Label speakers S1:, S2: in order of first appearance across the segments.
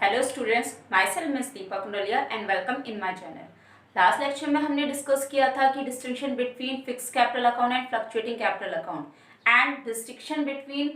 S1: Hello students, myself miss Deepa Kundaliya and welcome in my channel. Last lecture में हमने discuss किया था कि distinction between fix capital account and fluctuating capital account and distinction between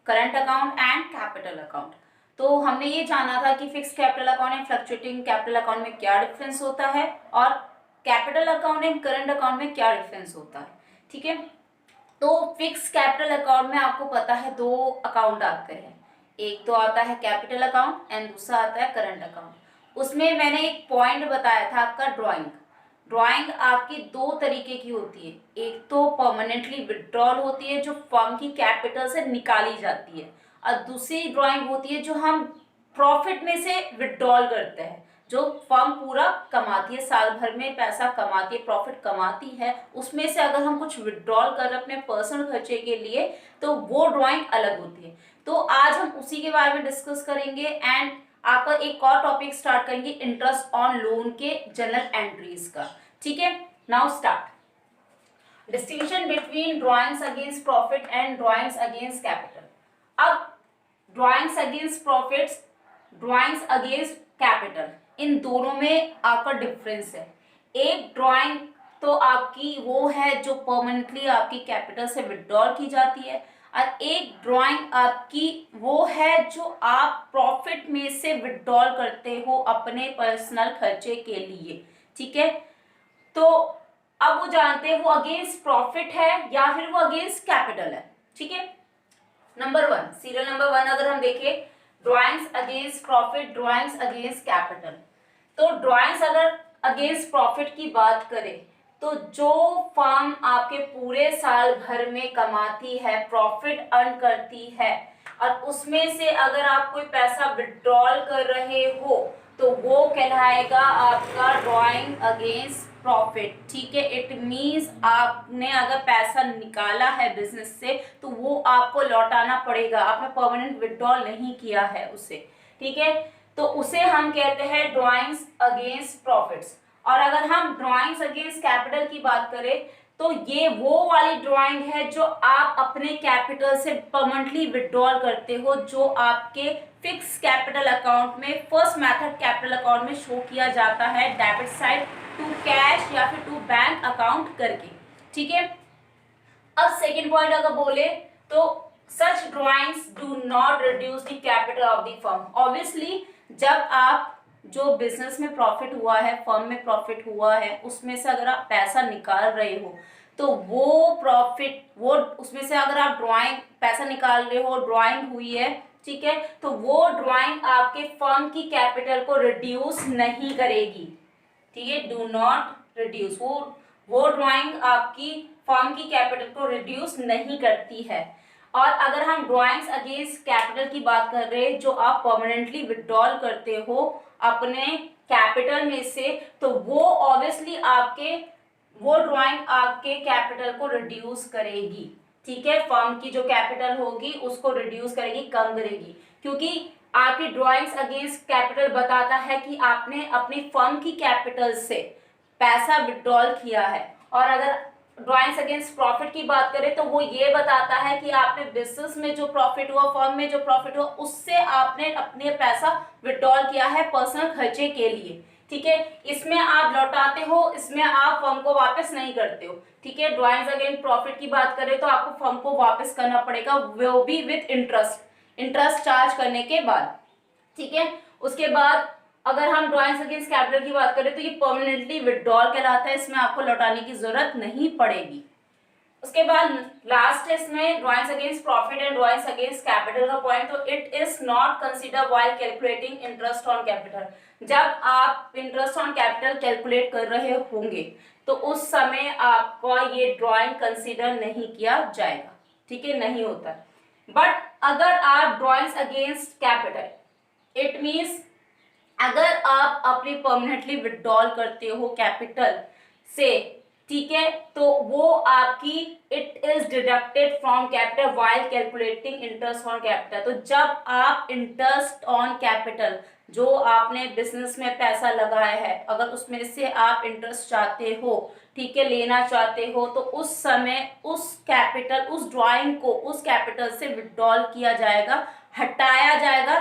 S1: current account and capital account. तो हमने ये जाना था कि fix capital account and fluctuating capital account में क्या डिफरेंस होता है और capital account and current account में क्या डिफरेंस होता है। ठीक है, तो फिक्स कैपिटल अकाउंट में आपको पता है दो अकाउंट आते हैं, एक तो आता है कैपिटल अकाउंट एंड दूसरा आता है करंट अकाउंट। उसमें मैंने एक पॉइंट बताया था आपका ड्राइंग आपकी दो तरीके की होती है। एक तो परमानेंटली विड्रॉल होती है जो फर्म की कैपिटल से निकाली जाती है, और दूसरी ड्राइंग होती है जो हम प्रॉफिट में से विड्रॉल करते हैं, जो फर्म पूरा कमाती है, साल भर में पैसा कमाती है, प्रॉफिट कमाती है, उसमें से अगर हम कुछ विड्रॉल कर अपने पर्सनल खर्चे के लिए तो वो ड्राइंग अलग होती है। तो आज हम उसी के बारे में डिस्कस करेंगे एंड आपका एक और टॉपिक स्टार्ट करेंगे इंटरेस्ट ऑन लोन के जनरल एंट्रीज का। ठीक है, now start. Distinction between drawings against profit and drawings against capital. अब drawings against profits, drawings against capital, इन दोनों में आपका डिफरेंस है। एक ड्राइंग तो आपकी वो है जो परमानेंटली आपकी कैपिटल से विड्रॉल की जाती है, और एक ड्राइंग आपकी वो है जो आप प्रॉफिट में से विड्रॉल करते हो अपने पर्सनल खर्चे के लिए। ठीक है, तो अब वो जानते हैं वो अगेंस्ट प्रॉफिट है या फिर वो अगेंस्ट कैपिटल है। ठीक है, number one, serial number one अगर हम देखें, drawings against profit, drawings against capital. तो ड्राइंग्स अगर अगेंस्ट प्रॉफिट की बात करें तो जो फर्म आपके पूरे साल भर में कमाती है, प्रॉफिट अर्न करती है, और उसमें से अगर आप कोई पैसा विड्रॉल कर रहे हो तो वो कहलाएगा आपका ड्राइंग अगेंस्ट प्रॉफिट। ठीक है, इट मींस आपने अगर पैसा निकाला है बिजनेस से तो वो आपको लौटाना पड़ेगा, आपने परमानेंट विड्रॉल नहीं किया है उसे। ठीक है, तो उसे हम कहते हैं ड्राइंग्स अगेंस्ट प्रॉफिट्स। और अगर हम ड्राइंग्स अगेंस्ट कैपिटल की बात करें तो ये वो वाली ड्राइंग है जो आप अपने कैपिटल से परमानेंटली विड्रॉल करते हो, जो आपके फिक्स कैपिटल अकाउंट में फर्स्ट मेथड कैपिटल अकाउंट में शो किया जाता है, डेबिट साइड टू कैश या फिर टू बैंक अकाउंट करके। ठीक है, अब सेकेंड पॉइंट अगर बोले तो such drawings do not reduce the capital of the firm. Obviously जब आप जो बिजनेस में प्रॉफिट हुआ है, फर्म में प्रॉफिट हुआ है, उसमें से अगर आप पैसा निकाल रहे हो तो वो प्रॉफिट, वो उसमें से अगर आप ड्राइंग पैसा निकाल रहे हो, ड्राइंग हुई है, ठीक है, तो वो ड्राइंग आपके फर्म की कैपिटल को रिड्यूस नहीं करेगी। ठीक है, डू नॉट रिड्यूस, वो ड्राइंग आपकी फर्म की कैपिटल को रिड्यूस नहीं करती है। और अगर हम ड्राइंग्स अगेंस्ट कैपिटल की बात कर रहे हैं जो आप परमानेंटली विड्रॉल करते हो अपने कैपिटल में से, तो वो ऑब्वियसली वो ड्राइंग आपके कैपिटल को रिड्यूस करेगी। ठीक है, फर्म की जो कैपिटल होगी उसको रिड्यूस करेगी, कम करेगी, क्योंकि आपकी ड्राइंग्स अगेंस्ट कैपिटल बताता है कि आपने अपनी फर्म की कैपिटल से पैसा विड्रॉल किया है। और अगर ड्राइंग्स अगेंस्ट प्रॉफिट की बात करें तो वो ये बताता है कि आपने बिजनेस में जो प्रॉफिट हुआ, फर्म में जो प्रॉफिट हुआ, उससे आपने अपने पैसा विड्रॉल किया है पर्सनल खर्चे के लिए। ठीक है, इसमें आप लौटाते हो, इसमें आप फर्म को वापस नहीं करते हो। ठीक है, ड्राइंग्स अगेंस्ट प्रॉफिट की बात करें तो आपको फर्म को वापस करना पड़ेगा, वो भी विद इंटरेस्ट चार्ज करने के बाद। ठीक है, उसके बाद अगर हम ड्राइंग्स अगेंस्ट कैपिटल की बात करें तो ये परमानेंटली विड्रॉल कहलाता है, इसमें आपको लौटाने की जरूरत नहीं पड़ेगी। उसके बाद लास्ट है इसमें drawings against profit and drawings against capital का पॉइंट, तो it is not consider while calculating interest on capital. जब आप इंटरेस्ट ऑन कैपिटल कैलकुलेट कर रहे होंगे तो उस समय आपका ये ड्राइंग कंसीडर नहीं किया जाएगा। ठीक है, नहीं होता। बट अगर आप drawings against capital, it means अगर आप अपनी परमानेंटली विड्रॉल करते हो कैपिटल से, ठीक है, तो वो आपकी it is deducted from capital while calculating interest on capital. तो जब आप इंटरेस्ट ऑन कैपिटल, जो आपने बिजनेस में पैसा लगाया है, अगर उसमें से आप इंटरेस्ट चाहते हो, ठीक है, लेना चाहते हो, तो उस समय उस कैपिटल, उस ड्राइंग को उस कैपिटल से विड्रॉल किया जाएगा, हटाया जाएगा,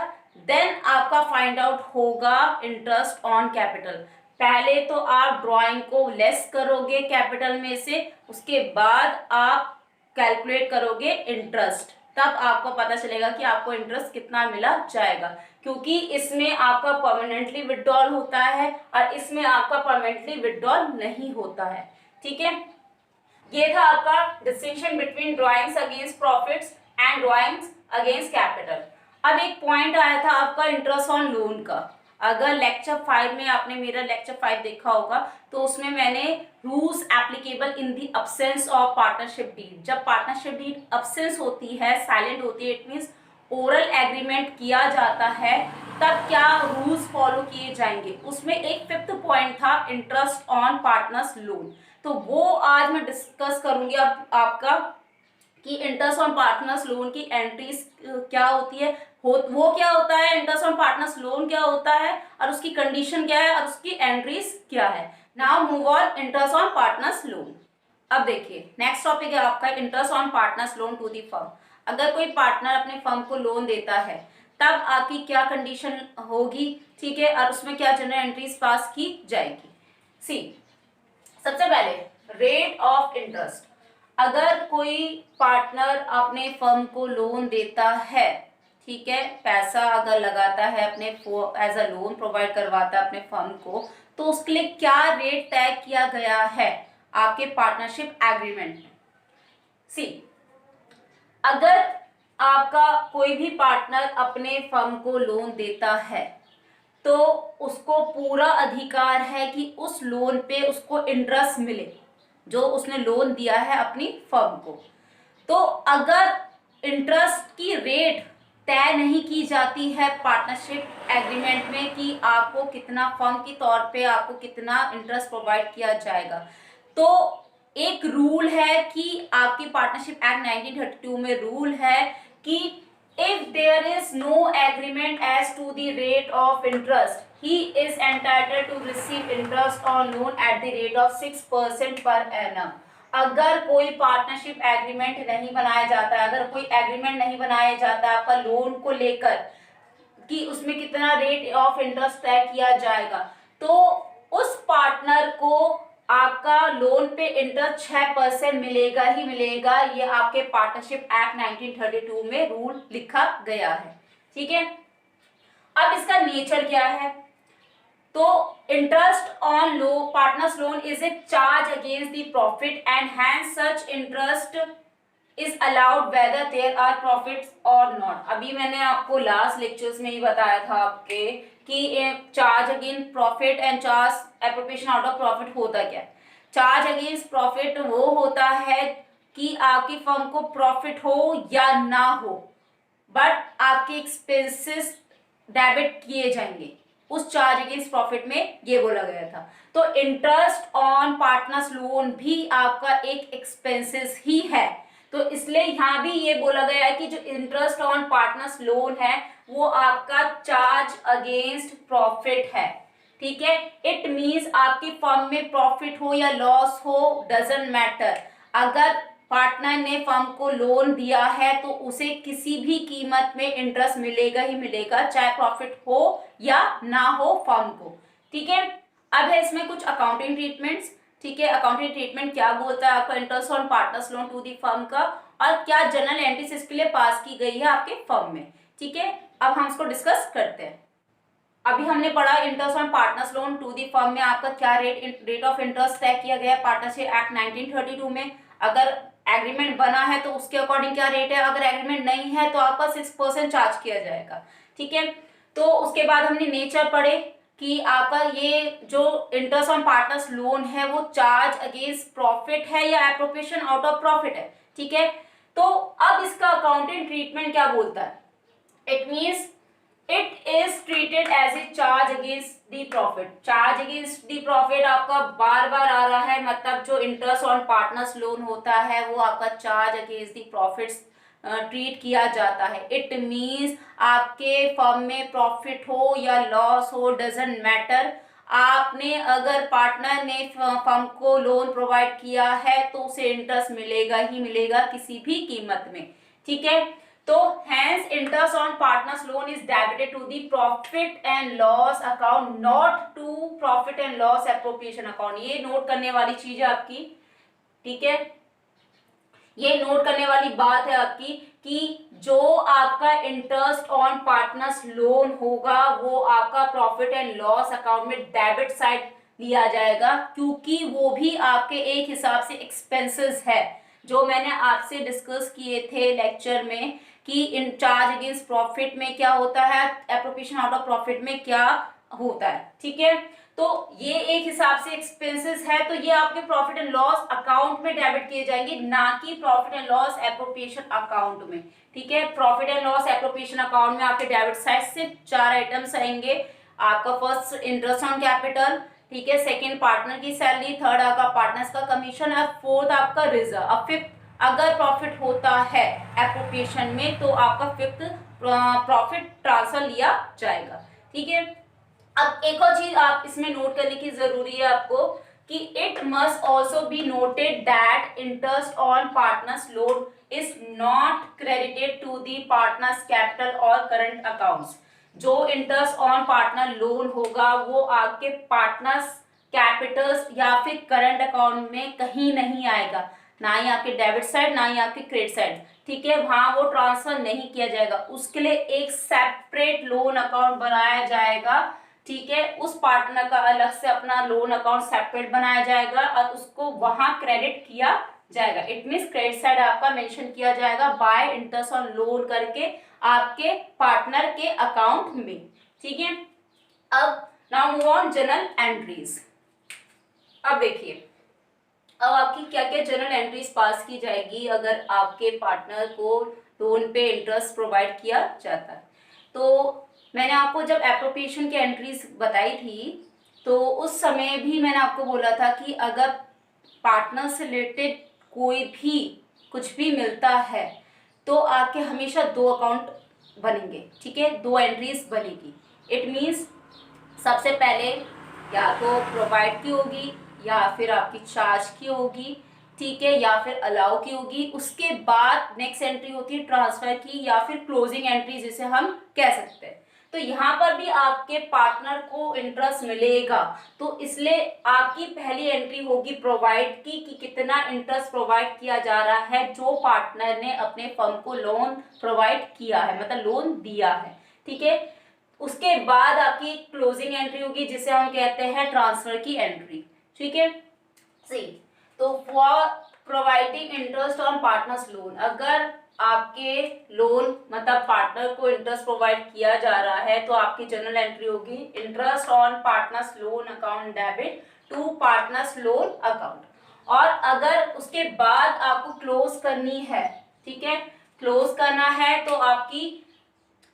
S1: देन आपका फाइंड आउट होगा इंटरेस्ट ऑन कैपिटल। पहले तो आप ड्राइंग को लेस करोगे कैपिटल में से, उसके बाद आप कैलकुलेट करोगे इंटरेस्ट, तब आपको पता चलेगा कि आपको इंटरेस्ट कितना मिला जाएगा, क्योंकि इसमें आपका परमानेंटली विड्रॉल होता है और इसमें आपका परमानेंटली विड्रॉल नहीं होता है। ठीक है, ये था आपका distinction between drawings against profits and drawings against capital. अब एक पॉइंट आया था आपका इंटरेस्ट ऑन लोन का। अगर लेक्चर 5 में आपने मेरा लेक्चर 5 देखा होगा तो उसमें मैंने rules applicable in the absence of partnership deed, जब पार्टनरशिप डीड अब्सेंस होती है, साइलेंट होती है, इट मीन्स ओरल एग्रीमेंट किया जाता है, तब क्या रूल्स फॉलो किए जाएंगे। उसमें एक 5th पॉइंट था इंटरेस्ट ऑन पार्टनर्स लोन, तो वो आज मैं डिस्कस करूंगी अब आपका कि इंटरेस्ट ऑन पार्टनर्स लोन की एंट्रीज क्या होती है, वो क्या होता है, इंटरेस्ट ऑन पार्टनर्स लोन क्या होता है और उसकी कंडीशन क्या है और उसकी एंट्रीज क्या है। Now move on interest on partner's loan. अब देखिए नेक्स्ट टॉपिक है आपका interest on partner's loan to the firm. अगर कोई पार्टनर अपने फर्म को लोन देता है तब आपकी क्या कंडीशन होगी, ठीक है, और उसमें क्या जनरल एंट्रीज पास की जाएगी। सी, सबसे पहले रेट ऑफ इंटरेस्ट। अगर कोई पार्टनर अपने फर्म को लोन देता है, ठीक है, पैसा अगर लगाता है अपने एज अ लोन प्रोवाइड करवाता है अपने फर्म को, तो उसके लिए क्या रेट तय किया गया है आपके पार्टनरशिप एग्रीमेंट में। सी, अगर आपका कोई भी पार्टनर अपने फर्म को लोन देता है तो उसको पूरा अधिकार है कि उस लोन पे उसको इंटरेस्ट मिले जो उसने लोन दिया है अपनी फर्म को। तो अगर इंटरेस्ट की रेट तय नहीं की जाती है पार्टनरशिप एग्रीमेंट में कि आपको कितना फर्म के तौर पे आपको कितना इंटरेस्ट प्रोवाइड किया जाएगा, तो एक रूल है कि आपकी पार्टनरशिप एक्ट 1932 में रूल है कि if there is no agreement as to the rate of interest, he is entitled to receive interest on loan at the rate of 6% per annum। अगर कोई पार्टनरशिप एग्रीमेंट नहीं बनाया जाता है, अगर कोई एग्रीमेंट नहीं बनाया जाता आपका लोन को लेकर कि उसमें कितना रेट ऑफ इंटरेस्ट तय किया जाएगा, तो उस पार्टनर को आपका लोन पे इंटरेस्ट 6% मिलेगा ही मिलेगा। ये आपके पार्टनरशिप एक्ट 1932 में रूल लिखा गया है। ठीक है, अब इसका नेचर क्या है, तो interest on lo partner's loan is a charge against the profit and hence such interest is allowed whether there are profits और नॉट। अभी मैंने आपको लास्ट लेक्चर्स में ही बताया था आपके कि charge against profit and charge appropriation out of profit होता क्या है। चार्ज अगेंस्ट प्रॉफिट वो होता है कि आपकी फर्म को प्रॉफिट हो या ना हो, बट आपके एक्सपेंसेस डेबिट किए जाएंगे, उस चार्ज अगेंस्ट प्रॉफिट में ये बोला गया था। तो इंटरेस्ट ऑन पार्टनर्स लोन भी आपका एक एक्सपेंसेस ही है, तो इसलिए यहाँ भी ये बोला गया है कि जो इंटरेस्ट ऑन पार्टनर्स लोन है वो आपका चार्ज अगेंस्ट प्रॉफिट है। ठीक है, इट मींस आपकी फर्म में प्रॉफिट हो या लॉस हो डजंट मैटर, अगर पार्टनर ने फर्म को लोन दिया है तो उसे किसी भी कीमत में इंटरेस्ट मिलेगा ही मिलेगा, चाहे प्रॉफिट हो या ना हो फर्म को। ठीक है, अब है इसमें कुछ अकाउंटिंग ट्रीटमेंट्स। ठीक है, अकाउंटिंग ट्रीटमेंट क्या बोलता है आपका interest on partner's loan to the firm का, और क्या जनरल एंट्रीज इसके लिए पास की गई है आपके फर्म में। ठीक है, अब हम इसको डिस्कस करते हैं। अभी हमने पढ़ा interest on partner's loan to the firm में आपका क्या रेट ऑफ इंटरेस्ट तय किया गया है पार्टनरशिप एक्ट 1932 में। अगर एग्रीमेंट बना है तो उसके अकॉर्डिंग क्या रेट है, अगर एग्रीमेंट नहीं है तो आपका 6% चार्ज किया जाएगा। ठीक है, तो उसके बाद हमने नेचर पढ़े कि आपका ये जो इंटरेस्ट ऑन पार्टनर्स लोन है वो चार्ज अगेंस्ट प्रॉफिट है या एप्रोप्रिएशन आउट ऑफ प्रॉफिट है। ठीक है, तो अब इसका अकाउंटिंग ट्रीटमेंट क्या बोलता है, it means it is treated as a charge against the profit. Charge against the profit आपका बार बार आ रहा है, मतलब जो इंटरेस्ट ऑन पार्टनर्स लोन होता है वो आपका चार्ज अगेंस्ट दी प्रॉफिट्स ट्रीट किया जाता है। इट मीन्स आपके फर्म में प्रॉफिट हो या लॉस हो डजंट मैटर, आपने अगर पार्टनर ने फर्म को लोन प्रोवाइड किया है तो उसे इंटरेस्ट मिलेगा ही मिलेगा किसी भी कीमत में। ठीक है, तो hence interest on partners loan is debited to the profit and loss account, not to profit and loss appropriation account. ये नोट करने वाली चीज है आपकी, ठीक है, ये नोट करने वाली बात है आपकी कि जो आपका इंटरेस्ट ऑन पार्टनर्स लोन होगा वो आपका प्रॉफिट एंड लॉस अकाउंट में डेबिट साइड लिया जाएगा, क्योंकि वो भी आपके एक हिसाब से एक्सपेंसेस है जो मैंने आपसे डिस्कस किए थे लेक्चर में कि इन चार्ज अगेंस्ट प्रॉफिट में क्या होता है, एप्रोप्रिएशन आउट ऑफ प्रॉफिट में क्या होता है, ठीक है। तो ये एक हिसाब से एक्सपेंसेस है, तो ये आपके प्रॉफिट एंड लॉस अकाउंट में डेबिट किए जाएंगे, ना कि profit and loss appropriation account में, ठीक है। Profit and loss appropriation account में आपके डेबिट साइड से 4 आइटम्स आएंगे। आपका फर्स्ट इंटरेस्ट ऑन कैपिटल, ठीक है, सेकंड पार्टनर की सैलरी, थर्ड आपका पार्टनर्स का कमीशन और फोर्थ आपका रिजर्व। अब फिफ्थ अगर प्रॉफिट होता है एप्रोप्रिएशन में तो आपका फिफ्थ प्रॉफिट ट्रांसफर लिया जाएगा, ठीक है। अब एक और चीज आप इसमें नोट करने की जरूरी है आपको कि it must also be noted that interest on partner's loan is not credited to the partner's capital और करंट अकाउंट्स। जो इंटरेस्ट ऑन पार्टनर लोन होगा वो आपके पार्टनर्स कैपिटल्स या फिर करंट अकाउंट में कहीं नहीं आएगा, ना ही आपके डेबिट साइड ना ही आपके क्रेडिट साइड, ठीक है, वहां वो ट्रांसफर नहीं किया जाएगा। उसके लिए एक सेपरेट लोन अकाउंट बनाया जाएगा, ठीक है, उस पार्टनर का अलग से अपना लोन अकाउंट सेपरेट बनाया जाएगा और उसको वहां क्रेडिट किया जाएगा। इट मीन्स क्रेडिट साइड आपका मेंशन किया जाएगा बाय इंटरेस्ट ऑन लोन करके आपके पार्टनर के अकाउंट में, ठीक है। अब now move on general entries. अब देखिए अब आपकी क्या क्या जनरल एंट्रीज पास की जाएगी अगर आपके पार्टनर को लोन पे इंटरेस्ट प्रोवाइड किया जाता है। तो मैंने आपको जब एप्रोप्रिएशन की एंट्रीज बताई थी तो उस समय भी मैंने आपको बोला था कि अगर पार्टनर से रिलेटेड कोई भी कुछ भी मिलता है तो आपके हमेशा 2 अकाउंट बनेंगे, ठीक है, 2 एंट्रीज बनेगी। इट मीन्स सबसे पहले या तो प्रोवाइड की होगी या फिर आपकी चार्ज की होगी, ठीक है, या फिर अलाउ की होगी। उसके बाद नेक्स्ट एंट्री होती है ट्रांसफर की या फिर क्लोजिंग एंट्री जिसे हम कह सकते हैं। तो यहाँ पर भी आपके पार्टनर को इंटरेस्ट मिलेगा, तो इसलिए आपकी पहली एंट्री होगी प्रोवाइड की कि कितना इंटरेस्ट प्रोवाइड किया जा रहा है जो पार्टनर ने अपने फर्म को लोन प्रोवाइड किया है, मतलब लोन दिया है, ठीक है। उसके बाद आपकी क्लोजिंग एंट्री होगी जिसे हम कहते हैं ट्रांसफर की एंट्री, ठीक है। सी तो for providing interest on partner's loan, अगर आपके लोन मतलब पार्टनर को इंटरेस्ट प्रोवाइड किया जा रहा है तो आपकी जनरल एंट्री होगी interest on partner's loan account debit to partner's loan account. और अगर उसके बाद आपको क्लोज करनी है, ठीक है, क्लोज करना है तो आपकी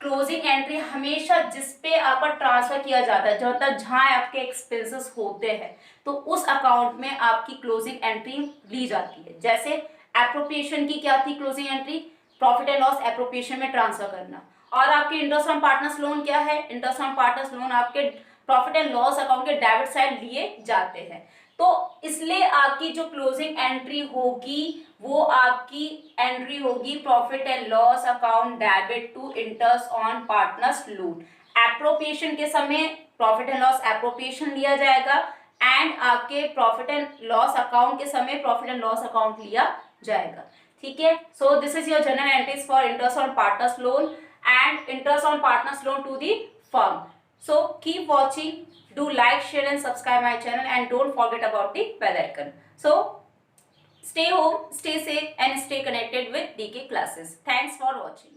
S1: क्लोजिंग एंट्री हमेशा जिस पे आपका ट्रांसफर किया जाता है मतलब जहां आपके एक्सपेंसेस होते हैं तो उस अकाउंट में आपकी क्लोजिंग एंट्री ली जाती है। जैसे एप्रोप्रिएशन की क्या थी closing entry, profit and loss appropriation में ट्रांसफर करना। और आपके इंटरेस्ट ऑन पार्टनर्स लोन क्या है, इंटरेस्ट ऑन पार्टनर्स लोन आपके प्रॉफिट एंड लॉस अकाउंट के डेबिट साइड लिए जाते हैं। तो इसलिए आपकी जो क्लोजिंग एंट्री होगी वो आपकी एंट्री होगी profit and loss account debit to interest on partner's loan. Appropriation के समय प्रॉफिट एंड लॉस एप्रोप्रिएशन लिया जाएगा एंड आपके प्रॉफिट एंड लॉस अकाउंट के समय प्रॉफिट एंड लॉस अकाउंट लिया जाएगा, ठीक है। So this is your journal entries for interest on partner's loan and interest on partner's loan to the firm. So keep watching, do like, share and subscribe my channel and don't forget about the bell icon. So stay home, stay safe and stay connected with DK classes. Thanks for watching.